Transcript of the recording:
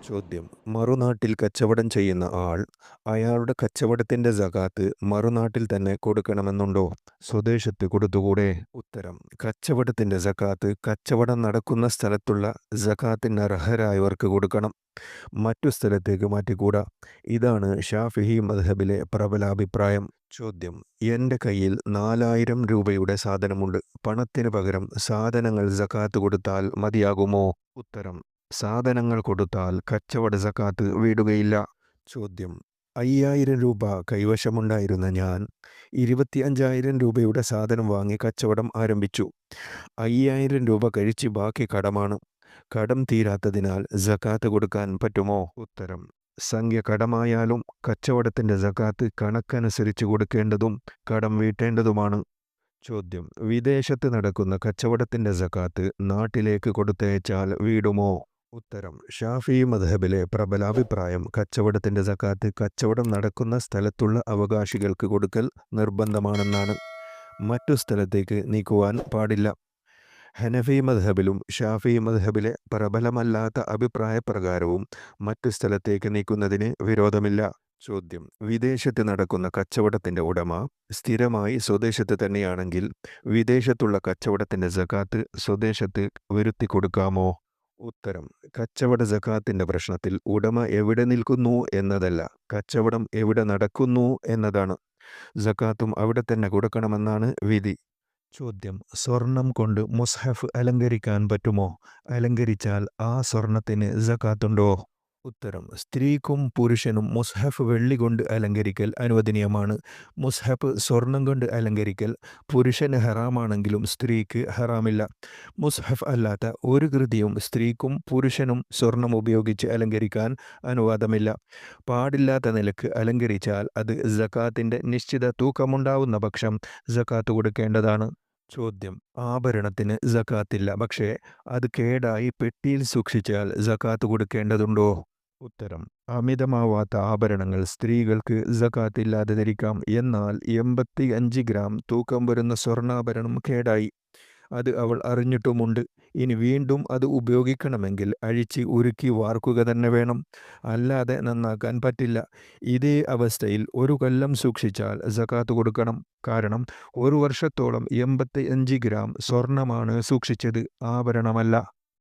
ചോദ്യം: മറുനാട്ടിൽ കച്ചവടം ചെയ്യുന്ന ആൾ അയാളുടെ കച്ചവടത്തിന്റെ സകാത്ത് മറുനാട്ടിൽ തന്നെ കൊടുക്കണമെന്നുണ്ടോ? സ്വദേശത്ത് കൊടുത്തുകൂടെ? ഉത്തരം: കച്ചവടത്തിന്റെ സകാത്ത് കച്ചവടം നടക്കുന്ന സ്ഥലത്തുള്ള സകാത്തിന് അർഹരായവർക്ക് കൊടുക്കണം. മറ്റു സ്ഥലത്തേക്ക് മാറ്റിക്കൂടാ. ഇതാണ് ഷാഫിഈ മദ്ഹബിലെ പ്രബലാഭിപ്രായം. ചോദ്യം: എൻ്റെ കയ്യിൽ 4000 രൂപയുടെ സാധനമുണ്ട്. പണത്തിന് പകരം സാധനങ്ങൾ സകാത്ത് കൊടുത്താൽ മതിയാകുമോ? ഉത്തരം: സാധനങ്ങൾ കൊടുത്താൽ കച്ചവട സകാത്ത് വീടുകയില്ല. ചോദ്യം: 5000 രൂപ കൈവശമുണ്ടായിരുന്ന ഞാൻ 25,000 രൂപയുടെ സാധനം വാങ്ങി കച്ചവടം ആരംഭിച്ചു. 5000 രൂപ കഴിച്ച് ബാക്കി കടമാണ്. കടം തീരാത്തതിനാൽ സകാത്ത് കൊടുക്കാൻ പറ്റുമോ? ഉത്തരം: സംഖ്യ കടമായാലും കച്ചവടത്തിന്റെ സകാത്ത് കണക്കനുസരിച്ച് കൊടുക്കേണ്ടതും കടം വീട്ടേണ്ടതുമാണ്. ചോദ്യം: വിദേശത്ത് നടക്കുന്ന കച്ചവടത്തിന്റെ സകാത്ത് നാട്ടിലേക്ക് കൊടുത്തയച്ചാൽ വീടുമോ? ഉത്തരം: ഷാഫിഈ മദ്ഹബിലെ പ്രബലാഭിപ്രായം കച്ചവടത്തിന്റെ സകാത്ത് കച്ചവടം നടക്കുന്ന സ്ഥലത്തുള്ള അവകാശികൾക്ക് കൊടുക്കൽ നിർബന്ധമാണെന്നാണ്. മറ്റു സ്ഥലത്തേക്ക് നീക്കുവാൻ പാടില്ല. ഹനഫി മദ്ഹബിലും ഷാഫിഈ മദ്ഹബിലെ പ്രബലമല്ലാത്ത അഭിപ്രായപ്രകാരവും മറ്റു സ്ഥലത്തേക്ക് നീക്കുന്നതിന് വിരോധമില്ല. ചോദ്യം: വിദേശത്ത് നടക്കുന്ന കച്ചവടത്തിന്റെ ഉടമ സ്ഥിരമായി സ്വദേശത്ത് തന്നെയാണെങ്കിൽ വിദേശത്തുള്ള കച്ചവടത്തിന്റെ സകാത്ത് സ്വദേശത്ത് വരുത്തി കൊടുക്കാമോ? ഉത്തരം: കച്ചവട സകാത്തിന്റെ പ്രശ്നത്തിൽ ഉടമ എവിടെ നിൽക്കുന്നു എന്നതല്ല, കച്ചവടം എവിടെ നടക്കുന്നു എന്നതാണ്. സകാത്തും അവിടെ തന്നെ കൊടുക്കണമെന്നാണ് വിധി. ചോദ്യം: സ്വർണം കൊണ്ട് മുസ്ഹഫ് അലങ്കരിക്കാൻ പറ്റുമോ? അലങ്കരിച്ചാൽ ആ സ്വർണത്തിന് സകാത്തുണ്ടോ? ഉത്തരം: സ്ത്രീക്കും പുരുഷനും മുസ്ഹഫ് വെള്ളി കൊണ്ട് അലങ്കരിക്കൽ അനുവദനീയമാണ്. മുസ്ഹഫ് സ്വർണം കൊണ്ട് അലങ്കരിക്കൽ പുരുഷന് ഹറാമാണെങ്കിലും സ്ത്രീക്ക് ഹറാമില്ല. മുസ്ഹഫ് അല്ലാത്ത ഒരു കൃതിയും സ്ത്രീക്കും പുരുഷനും സ്വർണം ഉപയോഗിച്ച് അലങ്കരിക്കാൻ അനുവാദമില്ല. പാടില്ലാത്ത നിലക്ക് അലങ്കരിച്ചാൽ അത് സകാത്തിന്റെ നിശ്ചിത തൂക്കമുണ്ടാവുന്ന പക്ഷം സകാത്ത് കൊടുക്കേണ്ടതാണ്. ചോദ്യം: ആഭരണത്തിന് സകാത്തില്ല, പക്ഷേ അത് കേടായി പെട്ടിയിൽ സൂക്ഷിച്ചാൽ സകാത്ത് കൊടുക്കേണ്ടതുണ്ടോ? ഉത്തരം: അമിതമാവാത്ത ആഭരണങ്ങൾ സ്ത്രീകൾക്ക് സകാത്തില്ലാതെ ധരിക്കാം. എന്നാൽ 85 ഗ്രാം തൂക്കം വരുന്ന സ്വർണ്ണാഭരണം കേടായി, അത് അവൾ അറിഞ്ഞിട്ടുമുണ്ട്. ഇനി വീണ്ടും അത് ഉപയോഗിക്കണമെങ്കിൽ അഴിച്ച് ഉരുക്കി വാർക്കുക തന്നെ വേണം, അല്ലാതെ നന്നാക്കാൻ പറ്റില്ല. ഇതേ അവസ്ഥയിൽ 1 കൊല്ലം സൂക്ഷിച്ചാൽ സകാത്ത് കൊടുക്കണം. കാരണം 1 വർഷത്തോളം 85 ഗ്രാം സ്വർണമാണ് സൂക്ഷിച്ചത്, ആഭരണമല്ല.